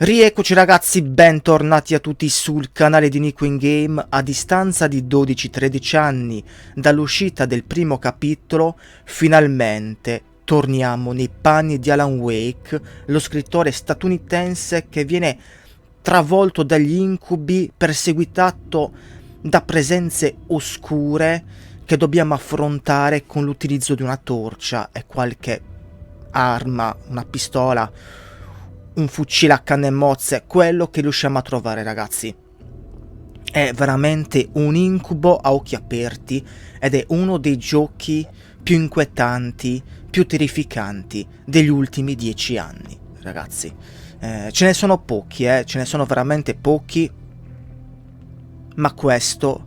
Rieccoci ragazzi, bentornati a tutti sul canale di Nico in Game. A distanza di 12-13 anni dall'uscita del primo capitolo, finalmente torniamo nei panni di Alan Wake, lo scrittore statunitense che viene travolto dagli incubi, perseguitato da presenze oscure che dobbiamo affrontare con l'utilizzo di una torcia e qualche arma, una pistola, un fucile a canne mozze, quello che riusciamo a trovare ragazzi. È veramente un incubo a occhi aperti ed è uno dei giochi più inquietanti, più terrificanti degli ultimi 10 anni ragazzi. Ce ne sono pochi, ce ne sono veramente pochi, ma questo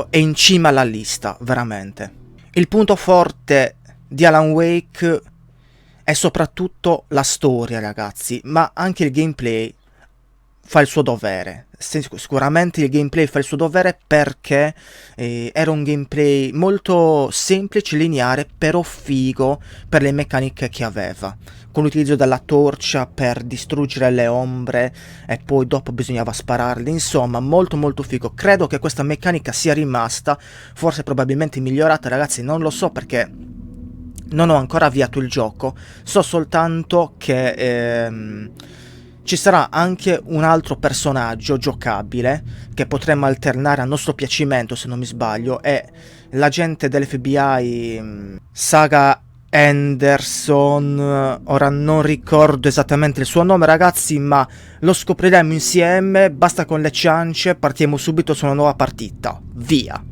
è in cima alla lista, veramente. Il punto forte di Alan Wake è soprattutto la storia, ragazzi, ma anche il gameplay fa il suo dovere. Sicuramente il gameplay fa il suo dovere perché era un gameplay molto semplice, lineare, però figo per le meccaniche che aveva. Con l'utilizzo della torcia per distruggere le ombre e poi dopo bisognava spararle, insomma molto molto figo. Credo che questa meccanica sia rimasta, forse probabilmente migliorata, ragazzi, non lo so perché non ho ancora avviato il gioco, so soltanto che ci sarà anche un altro personaggio giocabile che potremmo alternare a nostro piacimento, se non mi sbaglio, è l'agente dell'FBI Saga Anderson. Ora non ricordo esattamente il suo nome ragazzi, ma lo scopriremo insieme, basta con le ciance, partiamo subito su una nuova partita, via!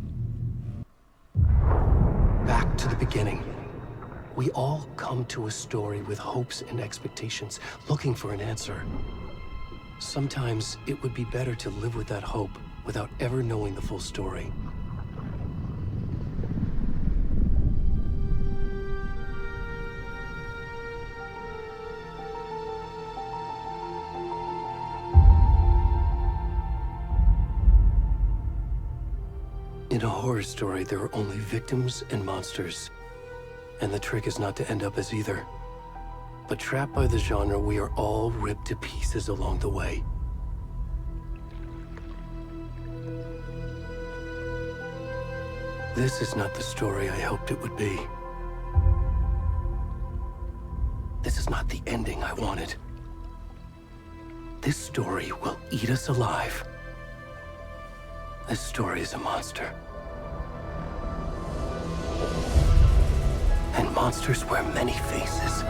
Back to the beginning. We all come to a story with hopes and expectations, looking for an answer. Sometimes it would be better to live with that hope without ever knowing the full story. In a horror story, there are only victims and monsters. And the trick is not to end up as either. But trapped by the genre, we are all ripped to pieces along the way. This is not the story I hoped it would be. This is not the ending I wanted. This story will eat us alive. This story is a monster. And monsters wear many faces.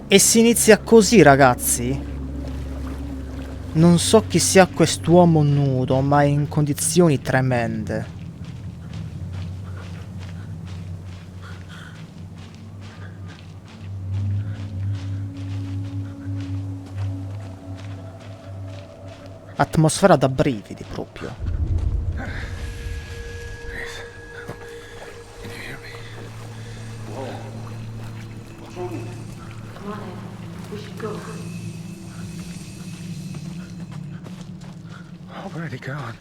E si inizia così ragazzi. Non so chi sia quest'uomo nudo, ma è in condizioni tremende. Atmosfera da brividi proprio. Already gone.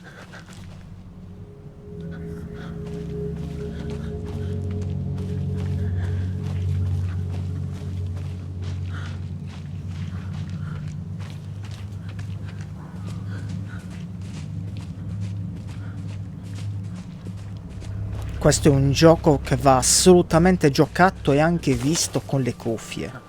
Questo è un gioco che va assolutamente giocato e anche visto con le cuffie.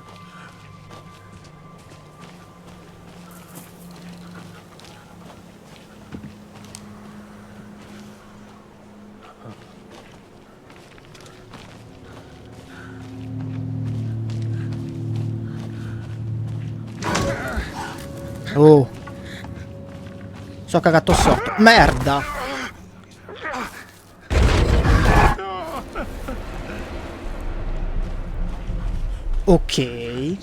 Oh, So cagato sotto. Merda! Ok.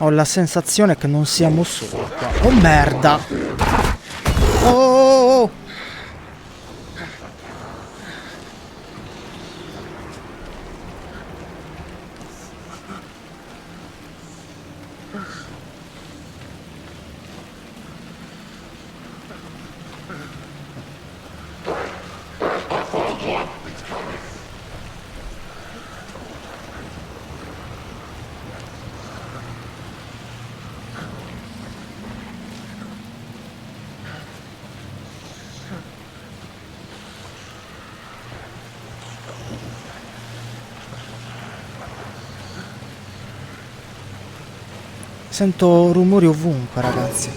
Ho la sensazione che non siamo soli qua. Oh merda! Oh, oh, oh. Sento rumori ovunque, ragazzi.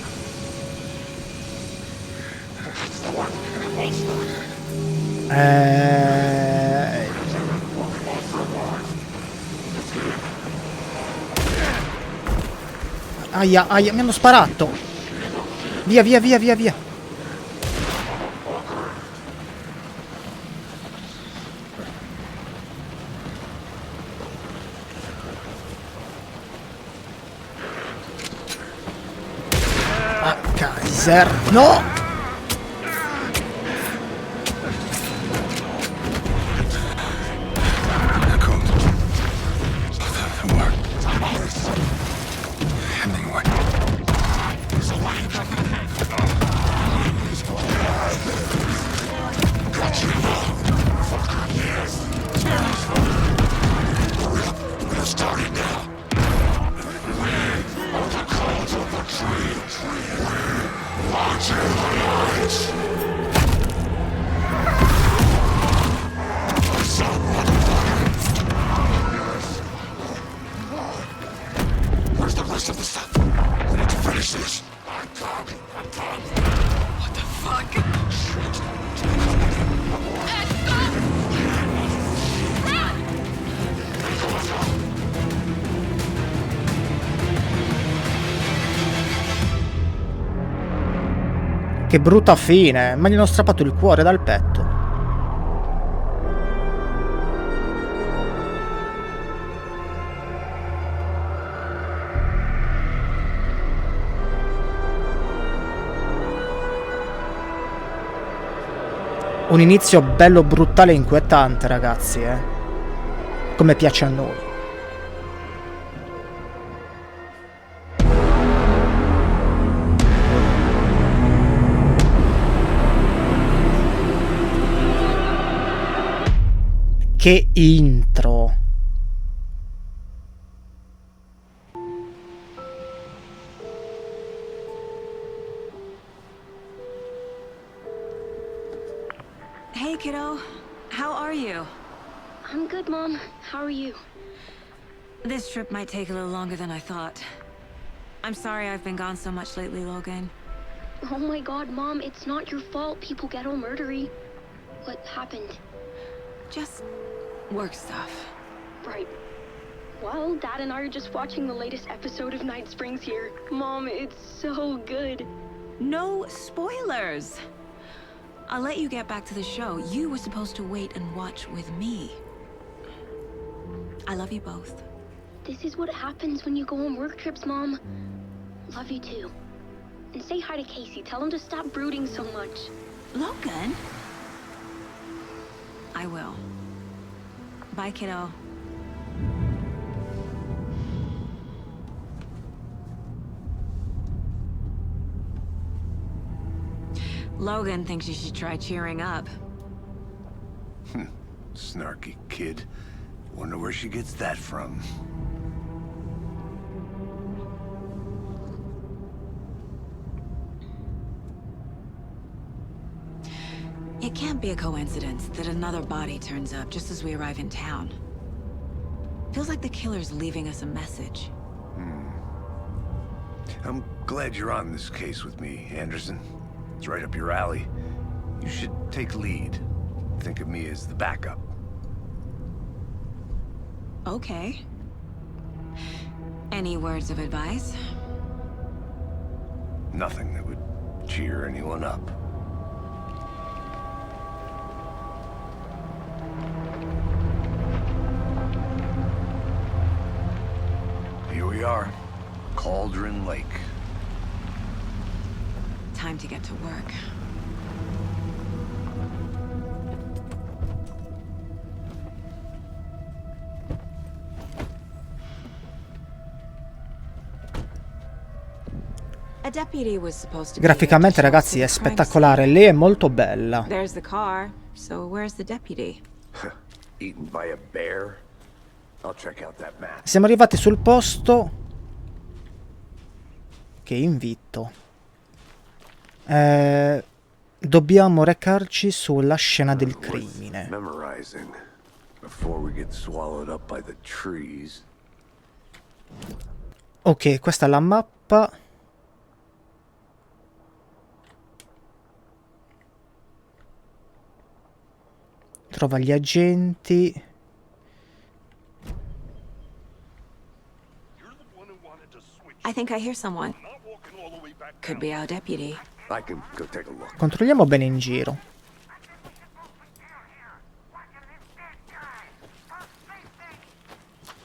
Aia, aia, mi hanno sparato. Via, via, via, via, via. Ah, Kaiser. No! Che brutta fine, ma gli hanno strappato il cuore dal petto. Un inizio bello brutale e inquietante, ragazzi, come piace a noi. Che intro! Hey, kiddo. How are you? I'm good, Mom. How are you? This trip might take a little longer than I thought. I'm sorry I've been gone so much lately, Logan. Oh my god, Mom, it's not your fault people get all murdery. What happened? Just work stuff. Right. Well, Dad and I are just watching the latest episode of Night Springs here. Mom, it's so good. No spoilers! I'll let you get back to the show. You were supposed to wait and watch with me. I love you both. This is what happens when you go on work trips, Mom. Love you too. And say hi to Casey. Tell him to stop brooding so much. Logan? I will. Bye, kiddo. Logan thinks you should try cheering up. Snarky kid. Wonder where she gets that from. It can't be a coincidence that another body turns up just as we arrive in town. Feels like the killer's leaving us a message. I'm glad you're on this case with me, Anderson. It's right up your alley. You should take lead. Think of me as the backup. Okay. Any words of advice? Nothing that would cheer anyone up. Here we are. Cauldron Lake. Time to get to work. A deputy was supposed to be Graficamente, ragazzi, è spettacolare. Lei è molto bella. There's the car. So where's the deputy? Eaten by a bear? I'll check out that map. Siamo arrivati sul posto. Che invito. Dobbiamo recarci sulla scena del crimine. Memorizing before we get swallowed up by the trees. Ok, questa è la mappa. Trova gli agenti. I think I hear someone. Could be our deputy. I can go take a look. Controlliamo bene in giro.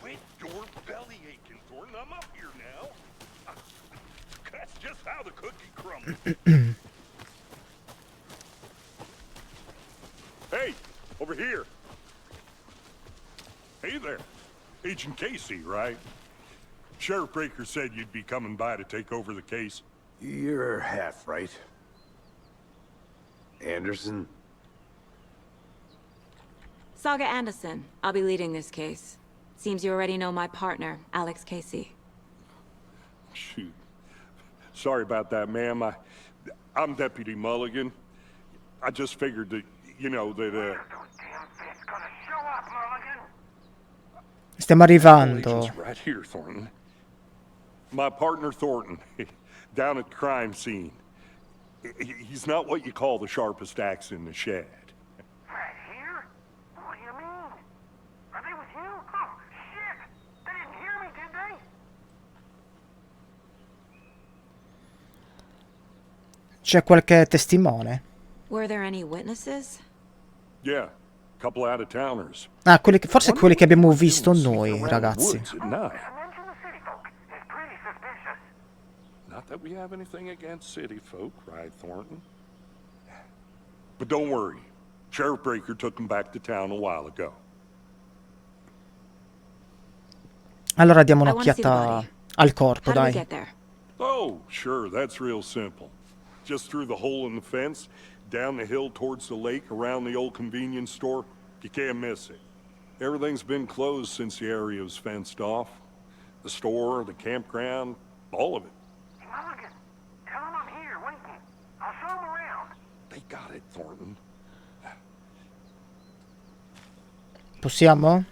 Quit your belly aching, Thornton. I'm up here now. That's just how the cookie crumbles. Hey, over here. Hey there. Agent Casey, right? Sheriff Breaker said you'd be coming by to take over the case. You're half right. Anderson? Saga Anderson. I'll be leading this case. Seems you already know my partner, Alex Casey. Shoot. Sorry about that, ma'am. I'm Deputy Mulligan. I just figured that, you know, that, Stiamo arrivando. agent's right here, Thornton. My partner, Thornton, down at the crime scene. He's not what you call the sharpest axe in the shed. Right here? What do you mean? Are they with you? Oh, shit! They didn't hear me, did they? C'è qualche testimone? Were there any witnesses? Yeah, couple out-of-towners. Ah, forse quelli che abbiamo visto noi, ragazzi. Woods at night. Mention the city folk. It's pretty suspicious. Not that we have anything against city folk, right, Thornton? But don't worry. Sheriff Breaker took them back to town a while ago. Allora diamo I wanna see the un'occhiata body. al corpo, How do we dai. get there? Oh, sure, that's real simple. Just through the hole in the fence, down the hill towards the lake, around the old convenience store. You can't miss it. Everything's been closed since the area was fenced off. The store, the campground, all of it. Mulligan, tell them I'm here, waiting. I'll show them around. They got it, Thornton. Possiamo?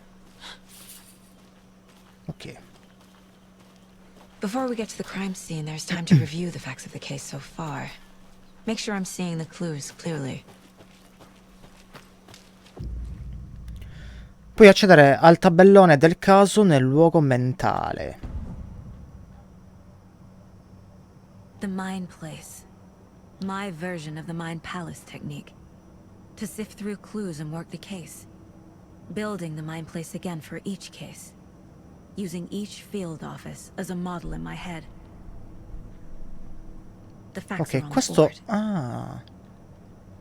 Ok. Before we get to the crime scene, there's time to review the facts of the case so far. Make sure I'm seeing the clues clearly. Puoi accedere al tabellone del caso nel luogo mentale. The Mind Place. My version of the Mind Palace technique. To sift through clues and work the case. Building the Mind Place again for each case. Using each field office as a model in my head. The facts are Ok, on the questo... board. Ah.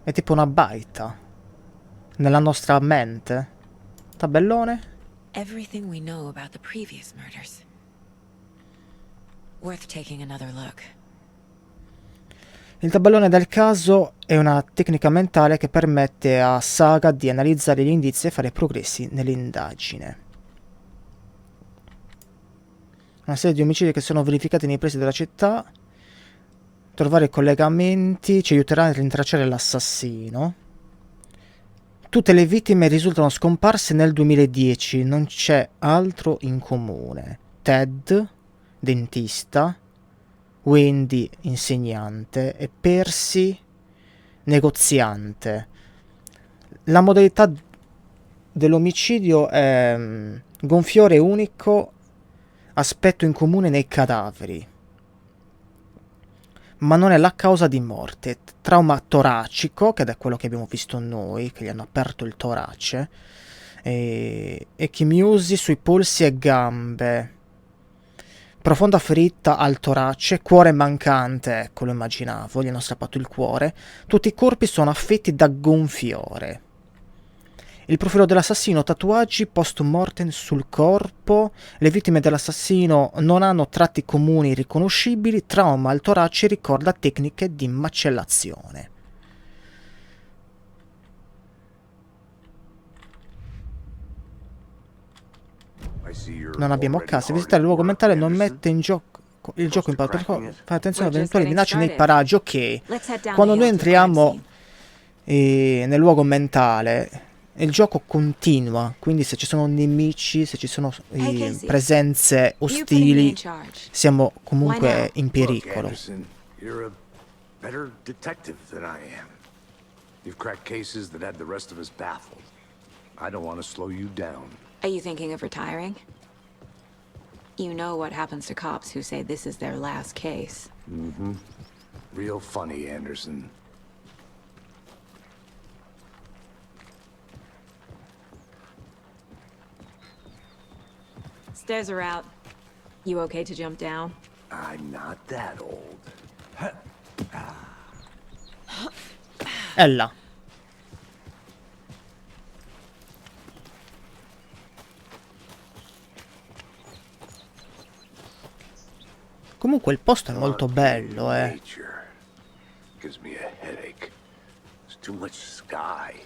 È tipo una baita. Nella nostra mente. Tabellone. Everything we know about the previous murders. Worth taking another look. Il tabellone del caso è una tecnica mentale che permette a Saga di analizzare gli indizi e fare progressi nell'indagine. Una serie di omicidi che sono verificati nei pressi della città. Trovare collegamenti ci aiuterà a rintracciare l'assassino. Tutte le vittime risultano scomparse nel 2010, non c'è altro in comune. Ted, dentista, Wendy, insegnante, e Percy, negoziante. La modalità dell'omicidio è gonfiore unico, aspetto in comune nei cadaveri, ma non è la causa di morte. Trauma toracico, che è quello che abbiamo visto noi, che gli hanno aperto il torace, e chimiusi sui polsi e gambe, profonda ferita al torace, cuore mancante, ecco, lo immaginavo, gli hanno strappato il cuore. Tutti i corpi sono affetti da gonfiore. Il profilo dell'assassino: tatuaggi post mortem sul corpo. Le vittime dell'assassino non hanno tratti comuni riconoscibili. Trauma al torace ricorda tecniche di macellazione. Non abbiamo occasi. Visitare il luogo mentale non mette in gioco il gioco in parte. Fai attenzione ad eventuali minacce nei paraggi. Ok, quando noi entriamo nel luogo mentale, il gioco continua, quindi se ci sono nemici, se ci sono presenze ostili, siamo comunque in pericolo. You're a better detective than I am. You've cracked cases that had the rest of us baffled. I don't want to slow you down. Are you thinking of retiring? You know what happens to cops who say this is their last case. Mm-hmm. Real funny, Anderson. Stairs are out. You okay to jump down? I'm not that old. È là. Comunque il posto è molto bello, Nature gives me a headache. There's too much sky.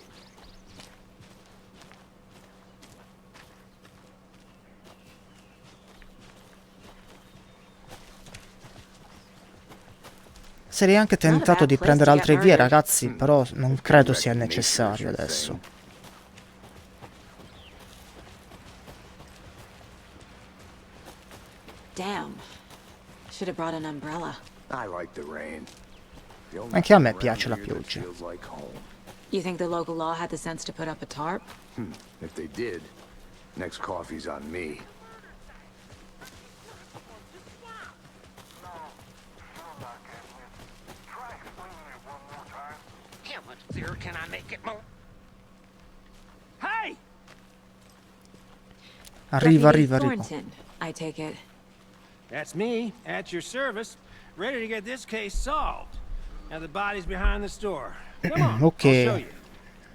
Sarei anche tentato di prendere altre vie, ragazzi, però non credo sia necessario adesso. Damn. Should have brought an umbrella. I like the rain. The only Anche a me thing piace la around here that pioggia. feels like home. You think the local law had the sense to put up a tarp? If they did, next coffee's on me. How much clearer can I make it more? Hey! Arriva, Deputy arriva, arriva. Thornton, I take it. That's me, at your service, ready to get this case solved. Now the body's behind the store. Come on, I'll show Ok, you.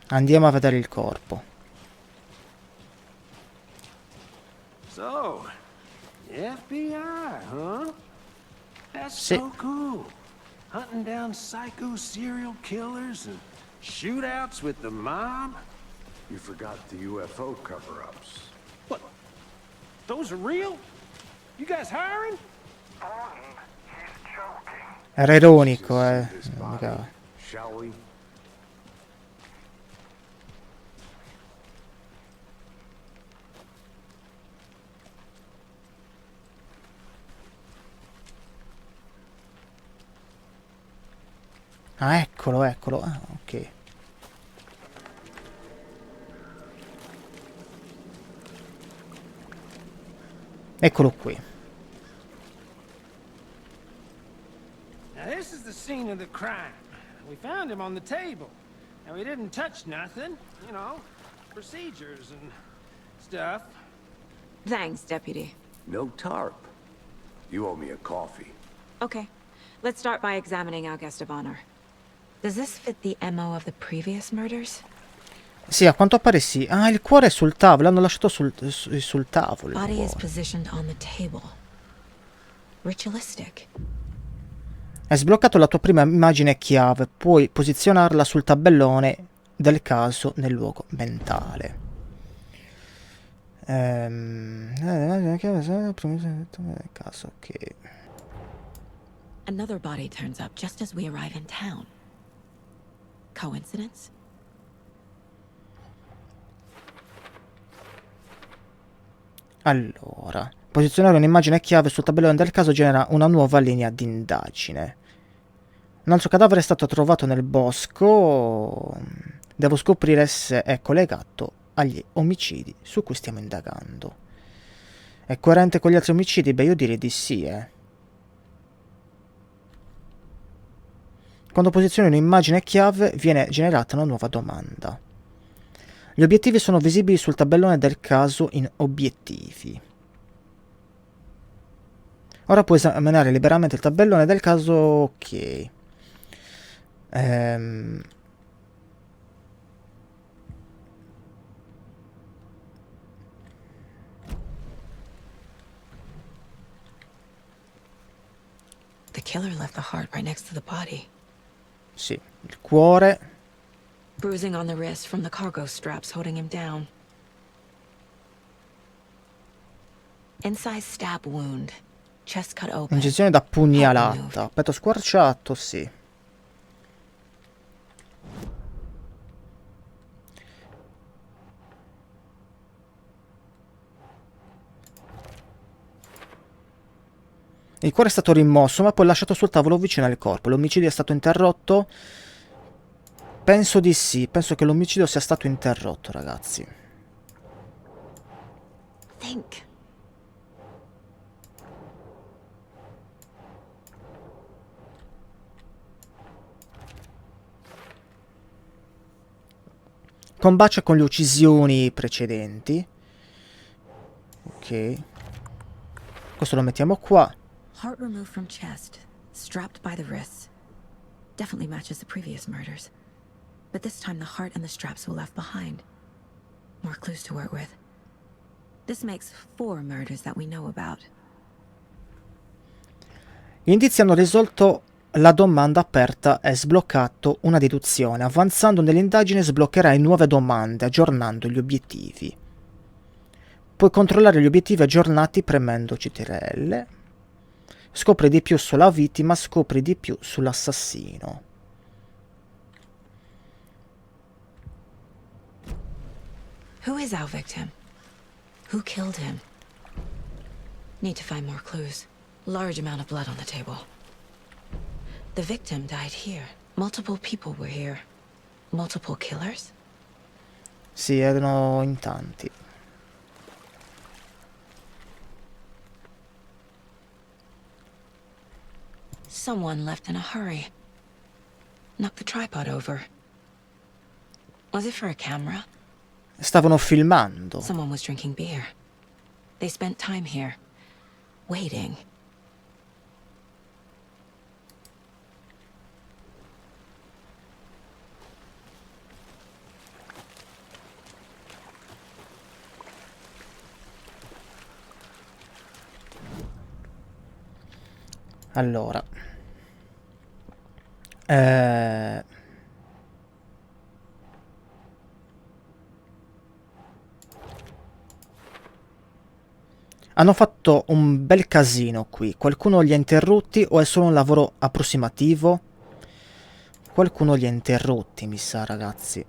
andiamo a vedere il corpo. So, FBI, huh? That's Sì. so cool. Hunting down psycho serial killers and shootouts with the mob. You forgot the UFO cover-ups. What? Those are real? You guys hiring? Thornton, he's joking. Era ironico, See this body, raga. shall we? Ah, eccolo, eccolo. Ah, ok. Eccolo qui. Now this is the scene of the crime. We found him on the table. Now we didn't touch nothing, you know, procedures and stuff. Thanks, Deputy. No tarp. You owe me a coffee. Okay, let's start by examining our guest of honor. Does this fit the MO of the previous murders? Sì, a quanto pare sì. Ah, il cuore è sul tavolo. L'hanno lasciato sul tavolo. Il Body is cuore. positioned on the table. Ritualistic. Hai sbloccato la tua prima immagine chiave. Puoi posizionarla sul tabellone del caso nel luogo mentale. Caso, ok. Another body turns up just as we arrive in town. Coincidence? Allora, posizionare un'immagine chiave sul tabellone del caso genera una nuova linea di indagine. Un altro cadavere è stato trovato nel bosco. Devo scoprire se è collegato agli omicidi su cui stiamo indagando. È coerente con gli altri omicidi? Beh, io direi di sì, Quando posizioni un'immagine chiave viene generata una nuova domanda. Gli obiettivi sono visibili sul tabellone del caso in obiettivi. Ora puoi esaminare liberamente il tabellone del caso. Ok. The killer left the heart right next to the body. Sì, il cuore. Bruising on the wrist from the cargo straps holding him down. Inside stab wound. Chest cut open. Incisione da pugnalata. Petto squarciato, sì. Il cuore è stato rimosso, ma poi lasciato sul tavolo vicino al corpo. L'omicidio è stato interrotto? Penso di sì. Penso che l'omicidio sia stato interrotto, ragazzi. Think. Combacia con le uccisioni precedenti. Ok. Questo lo mettiamo qua. Heart removed from chest, strapped by the wrists. Definitely matches the previous murders. But this time the heart and the straps were left behind. More clues to work with. This makes 4 murders that we know about. Gli indizi hanno risolto la domanda aperta e sbloccato una deduzione. Avanzando nell'indagine sbloccherai nuove domande, aggiornando gli obiettivi. Puoi controllare gli obiettivi aggiornati premendo CTRL. Scopri di più sulla vittima, scopri di più sull'assassino. Who is our victim? Who killed him? Need to find more clues. Large amount of blood on the table. The victim died here. Multiple people were here. Multiple killers? Sì, erano in tanti. Someone left in a hurry. Knocked the tripod over. Was it for a camera? Stavano filmando. Someone was drinking beer. They spent time here, waiting. Allora. Hanno fatto un bel casino qui. Qualcuno li ha interrotti o è solo un lavoro approssimativo? Qualcuno li ha interrotti, mi sa, ragazzi.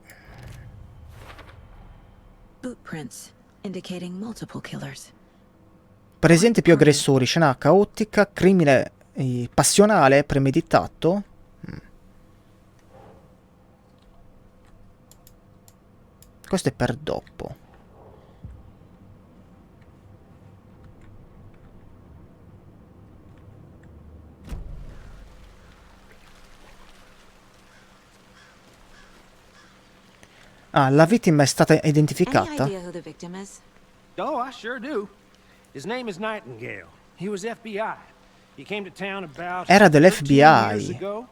Footprints indicating multiple killers. Presenti più aggressori, scena caotica, crimine passionale, premeditato. Questo è per dopo. Ah, la vittima è stata identificata? Any idea who the victim is? Oh, I sure do. His name is Nightingale. He was FBI. He came to town about Era 13 dell'FBI. years ago.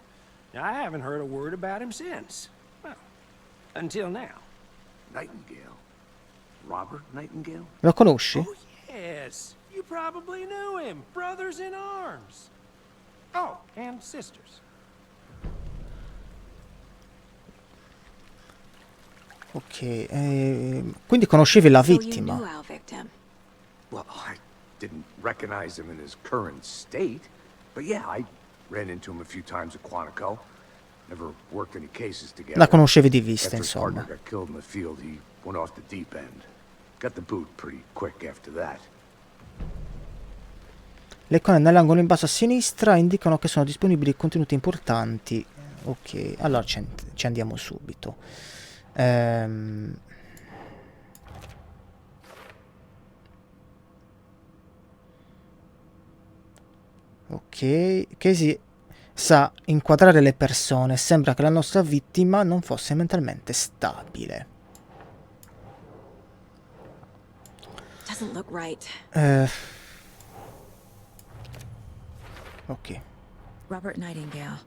I haven't heard a word about him since. Well, until now. Nightingale? Robert Nightingale? Lo conosci? Oh, yes. You probably knew him. Brothers in arms. Oh, and sisters. Ok, quindi conoscevi la So you vittima. knew our victim. Well, I didn't recognize him in his current state. But yeah, I ran into him a few times at Quantico. Never worked any cases together. La conoscevi di vista, After his partner insomma. got killed in the field, he went off the deep end. Got the boot pretty quick after that. Le icone nell'angolo in basso a sinistra indicano che sono disponibili contenuti importanti. Ok, allora ci andiamo subito. Ok, Casey sa inquadrare le persone. Sembra che la nostra vittima non fosse mentalmente stabile. Doesn't look right. Ok. Robert Nightingale,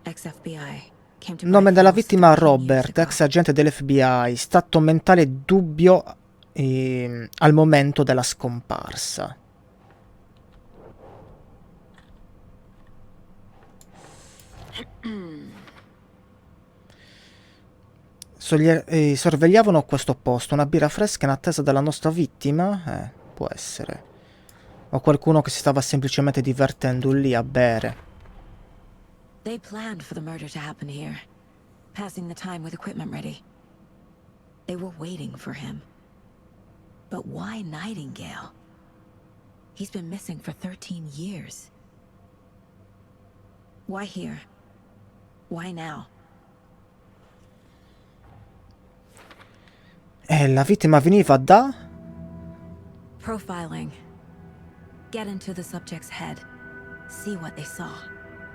ex-FBI, came to Nome my della house vittima 13 years Robert, ago. ex agente dell'FBI. Stato mentale dubbio al momento della scomparsa. Sorvegliavano questo posto, una birra fresca in attesa della nostra vittima? Può essere. O qualcuno che si stava semplicemente divertendo lì a bere. They planned for the murder to happen here, passing the time with equipment ready. They were waiting for him. But why Nightingale? He's been missing for 13 years. Why here? Why now? La vittima veniva da... Profiling. Get into the subject's head. See what they saw.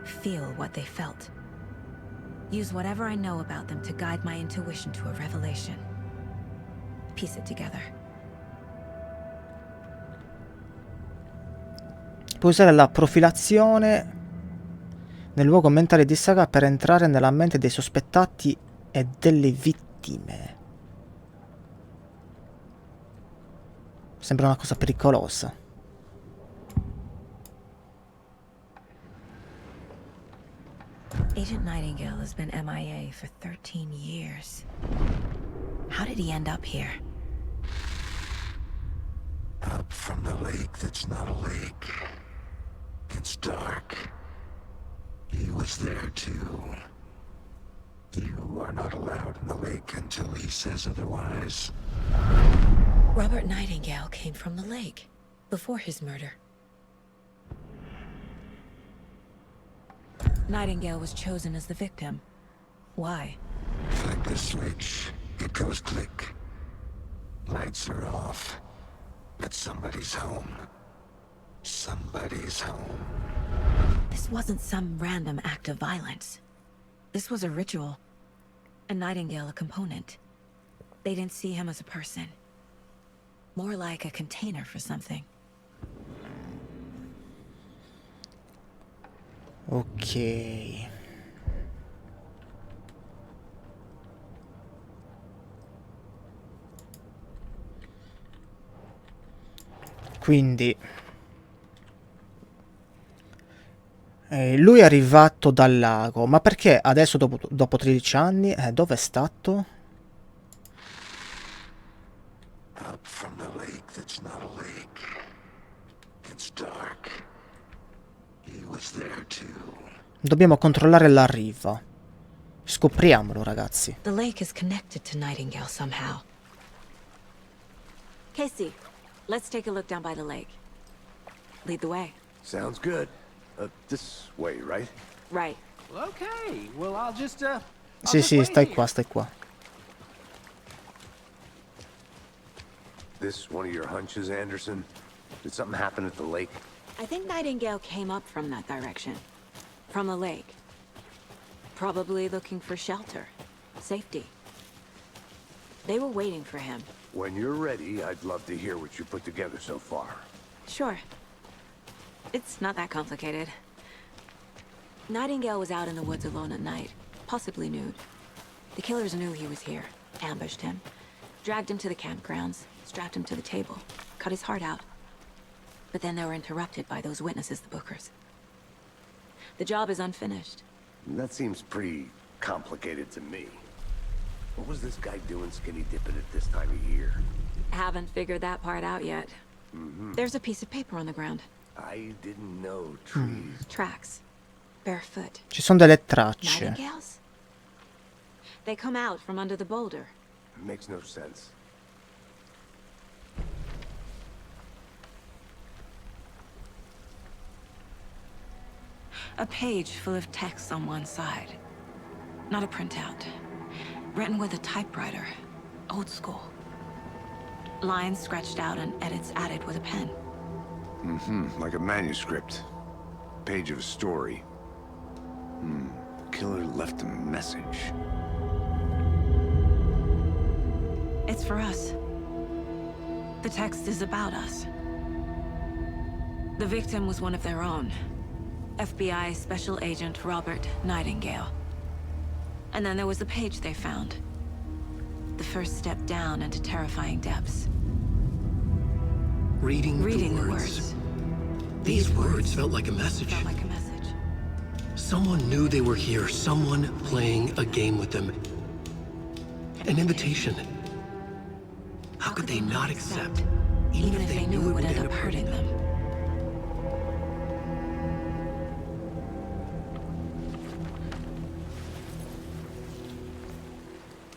Feel what they felt. Use whatever I know about them to guide my intuition to a revelation. Piece it together. Puoi usare la profilazione nel luogo mentale di Saga per entrare nella mente dei sospettati e delle vittime. Sembra una cosa pericolosa. Agent Nightingale has been MIA for 13 years. How did he end up here? Up from the lake that's not a lake. It's dark. He was there too. You are not allowed in the lake until he says otherwise. Robert Nightingale came from the lake, before his murder. Nightingale was chosen as the victim. Why? Flick the switch, it goes click. Lights are off. But somebody's home. Somebody's home. This wasn't some random act of violence. This was a ritual. And Nightingale a component. They didn't see him as a person. More like a container for something. Ok. Quindi lui è arrivato dal lago, ma perché adesso dopo 13 anni? Dove è stato? Up from the lake that's not a lake. It's dark. He was there too. Dobbiamo controllare la riva. Scopriamolo, ragazzi. The lake is connected to Nightingale somehow. Casey, let's take a look down by the lake. Lead the way. Sounds good. This way, right? Right. Well, okay. Well, I'll just Sì, wait stai here. qua, stai qua. This one of your hunches, Anderson? Did something happen at the lake? I think Nightingale came up from that direction. From the lake. Probably looking for shelter. Safety. They were waiting for him. When you're ready, I'd love to hear what you put together so far. Sure. It's not that complicated. Nightingale was out in the woods alone at night, possibly nude. The killers knew he was here, ambushed him, dragged him to the campgrounds, strapped him to the table, cut his heart out. But then they were interrupted by those witnesses, the Bookers. The job is unfinished. That seems pretty complicated to me. What was this guy doing skinny dipping at this time of year? Haven't figured that part out yet. There's a piece of paper on the ground. I didn't know trees. Tracks. Barefoot. Ci sono delle tracce. Nightingales? They come out from under the boulder. Makes no sense. A page full of text on one side. Not a printout. Written with a typewriter. Old school. Lines scratched out and edits added with a pen. Like a manuscript. Page of a story. The killer left a message. It's for us. The text is about us. The victim was one of their own. FBI Special Agent Robert Nightingale. And then there was the page they found. The first step down into terrifying depths. Reading the the words. These words felt like a message. Felt like a message. Someone knew they were here. Someone playing a game with them. An invitation. How could they not accept? Even if they knew it would end up hurting them.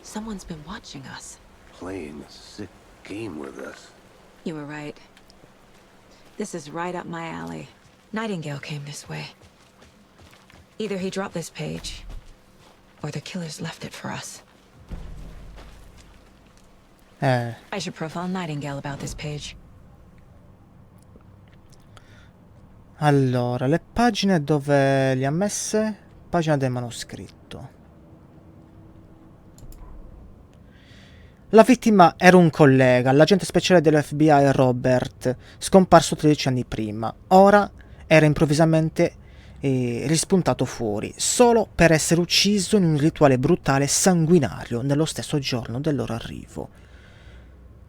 Someone's been watching us. Playing a sick game with us. You were right. This is right up my alley. Nightingale came this way. Either he dropped this page, or the killers left it for us. I should profile Nightingale about this page. Allora, le pagine dove le ha messe? Pagina del manoscritto. La vittima era un collega, l'agente speciale dell'FBI Robert, scomparso 13 anni prima. Ora era improvvisamente rispuntato fuori, solo per essere ucciso in un rituale brutale e sanguinario nello stesso giorno del loro arrivo.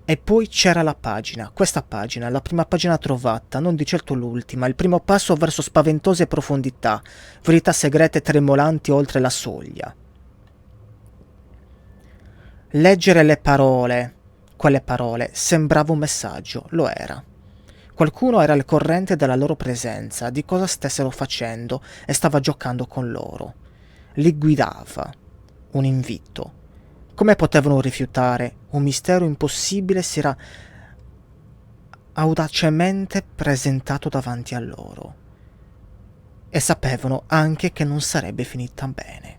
E poi c'era la pagina, questa pagina, la prima pagina trovata, non di certo l'ultima, il primo passo verso spaventose profondità, verità segrete tremolanti oltre la soglia. Leggere le parole, quelle parole, sembrava un messaggio, lo era. Qualcuno era al corrente della loro presenza, di cosa stessero facendo e stava giocando con loro. Li guidava, un invito. Come potevano rifiutare? Un mistero impossibile si era audacemente presentato davanti a loro. E sapevano anche che non sarebbe finita bene.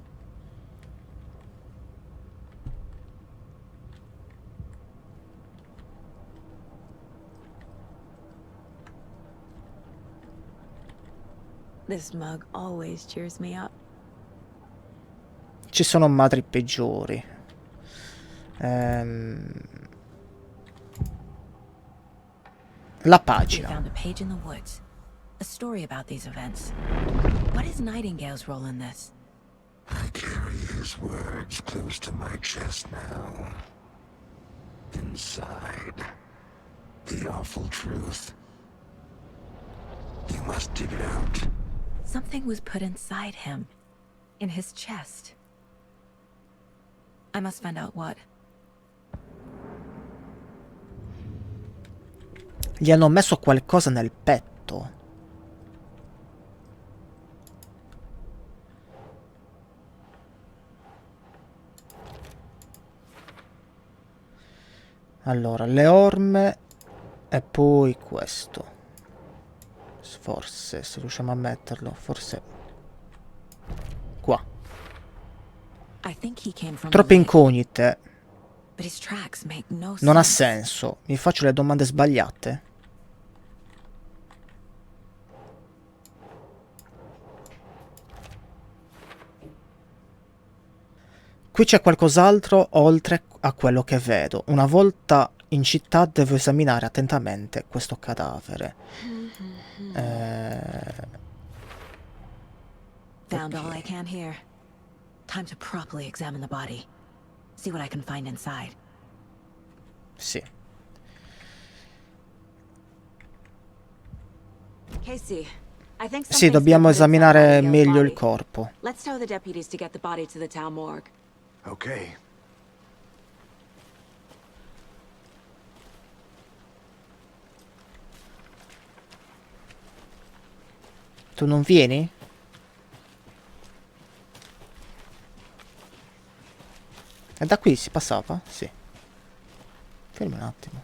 This mug always cheers me up. Ci sono madri peggiori. La We pagina. found a page in the woods. A story about these events. What is Nightingale's role in this? I carry his words close to my chest now. Inside, the awful truth. You must dig it out. Something was put inside him. In his chest. I must find out what. Gli hanno messo qualcosa nel petto. Allora, le orme e poi questo. Forse, se riusciamo a metterlo, forse qua. I think he came from Troppe the lake, incognite. but his tracks make no Non ha sense. senso. Mi faccio le domande sbagliate? Qui c'è qualcos'altro oltre a quello che vedo. Una volta in città devo esaminare attentamente questo cadavere. Found all I can here. Time to properly examine the body. See what I can find inside. Sì. Casey, I think Sì, something's dobbiamo been put inside esaminare Nightingale's meglio il body. corpo. Let's tell the deputies to get the body to the town morgue. Okay. Tu non vieni? E da qui si passava? Sì. Fermi un attimo.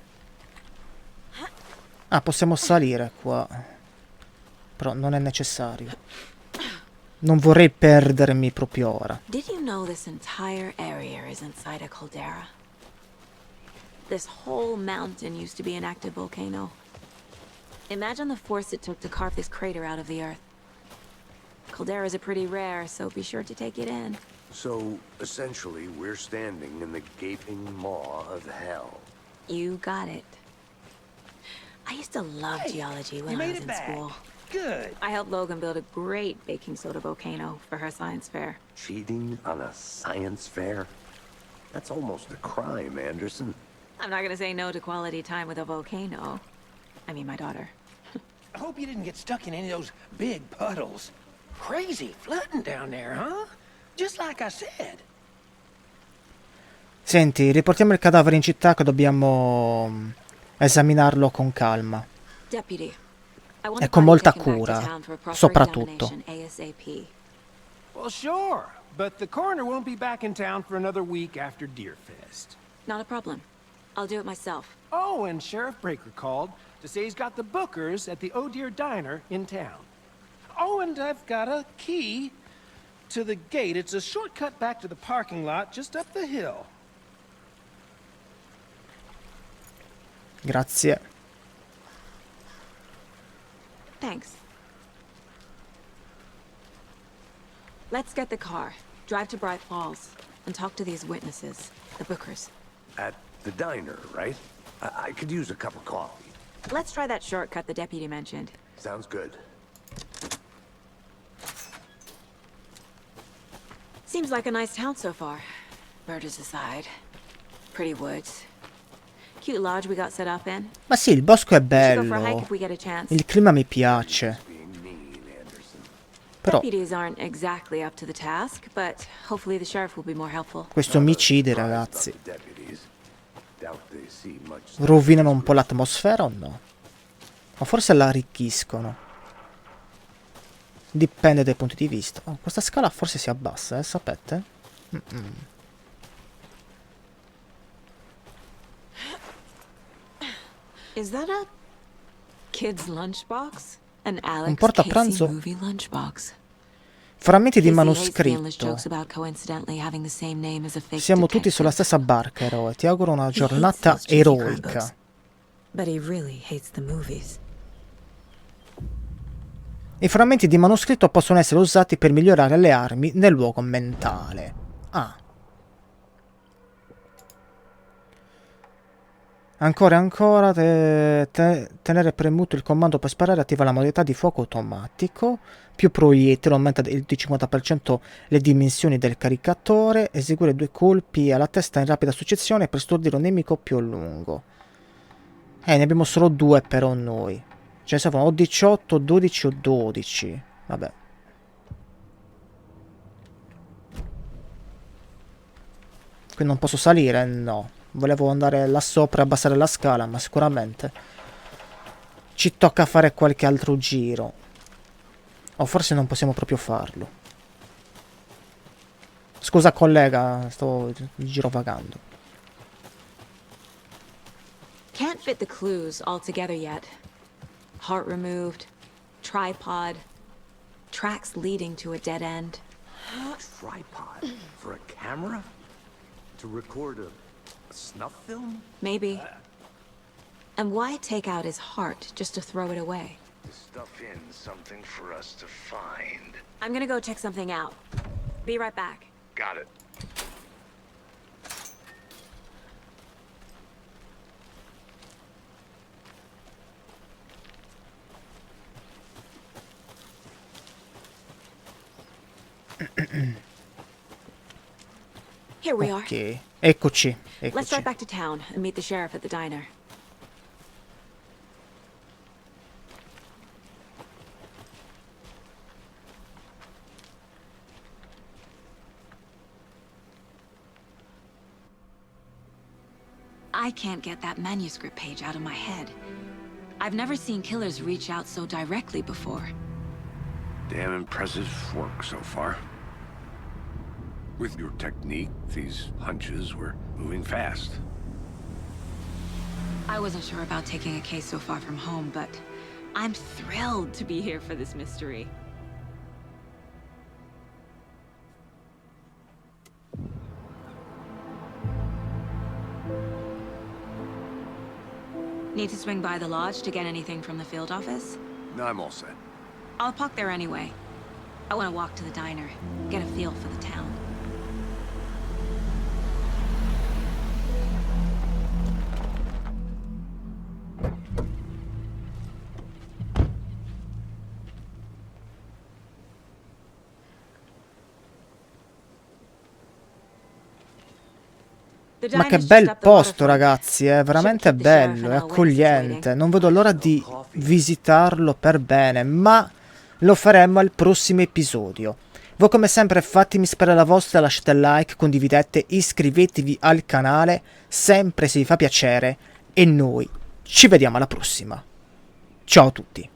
Ah, possiamo salire qua. Però non è necessario. Non vorrei perdermi proprio ora. Did you know this entire area is inside a caldera? This whole mountain used to be an active volcano. Imagine the force it took to carve this crater out of the earth. Calderas are pretty rare, so be sure to take it in. So, essentially, we're standing in the gaping maw of hell. You got it. I used to love geology when I was in school. Good. I helped Logan build a great baking soda volcano for her science fair. Cheating on a science fair? That's almost a crime, Anderson. I'm not gonna say no to quality time with a volcano. I mean, my daughter. I hope you didn't get stuck in any of those big puddles. Crazy flooding down there, huh? Just like I said. Senti, riportiamo il cadavere in città che dobbiamo esaminarlo con calma. Deputy, E con molta cura, soprattutto. Well, sure, but the coroner won't be back in town for another week after Deerfest. Not a problem. I'll do it myself. Oh, and Sheriff Breaker called to say he's got the bookers at the Oh Dear Diner in town. Oh, and I've got a key to the gate. It's a shortcut back to the parking lot just up the hill. Grazie. Thanks. Let's get the car, drive to Bright Falls, and talk to these witnesses, the bookers. At the diner, right? I could use a cup of coffee. Let's try that shortcut the deputy mentioned. Sounds good. Seems like a nice town so far. Murders aside. Pretty woods. Cute lodge we got set up in. Ma sì, il bosco è We should go for a hike bello. if we get a chance. Il clima mi piace. Però Deputies aren't exactly up to the task, but hopefully the sheriff will be more helpful. questi omicidi, ragazzi, rovinano un po' l'atmosfera o no? O forse la arricchiscono. Dipende dai punti di vista. Oh, questa scala forse si abbassa, sapete? Is that a kid's lunchbox? An Un Alex portapranzo. Casey movie lunchbox. Frammenti di Casey hates brainless manoscritto. jokes about coincidentally having the same name as a fake Siamo tutti detective. sulla stessa barca, eroe. Ti auguro una He hates giornata those cheesy eroica. crime But he really hates the movies. I frammenti di manoscritto possono essere usati per migliorare le armi nel luogo mentale. Ah. Ancora e ancora, tenere premuto il comando per sparare attiva la modalità di fuoco automatico. Più proiettili, aumenta di 50% le dimensioni del caricatore. Eseguire 2 colpi alla testa in rapida successione per stordire un nemico più a lungo. Ne abbiamo solo 2 però noi. Ce ne servono o 18, 12 o 12. Vabbè. Qui non posso salire? No. Volevo andare là sopra e abbassare la scala, ma sicuramente ci tocca fare qualche altro giro. O forse non possiamo proprio farlo. Scusa collega, sto girovagando. Can't fit the clues all together yet. Heart removed, tripod, tracks leading to a dead end. Tripod? For a camera? To record a snuff film? Maybe. And why take out his heart just to throw it away? To stuff in something for us to find. I'm gonna go check something out. Be right back. Got it. Here we are. Ok, eccoci, Let's eccoci. drive back to town and meet the sheriff at the diner. I can't get that manuscript page out of my head. I've never seen killers reach out so directly before. Damn impressive work so far. With your technique, these hunches were moving fast. I wasn't sure about taking a case so far from home, but I'm thrilled to be here for this mystery. Need to swing by the lodge to get anything from the field office? No, I'm all set. I'll park there anyway. I want to walk to the diner, get a feel for the town. Ma che bel posto, ragazzi, è veramente bello, è accogliente. Non vedo l'ora di visitarlo per bene, ma lo faremo al prossimo episodio. Voi come sempre fatemi sapere la vostra, lasciate like, condividete, iscrivetevi al canale, sempre se vi fa piacere, e noi ci vediamo alla prossima. Ciao a tutti.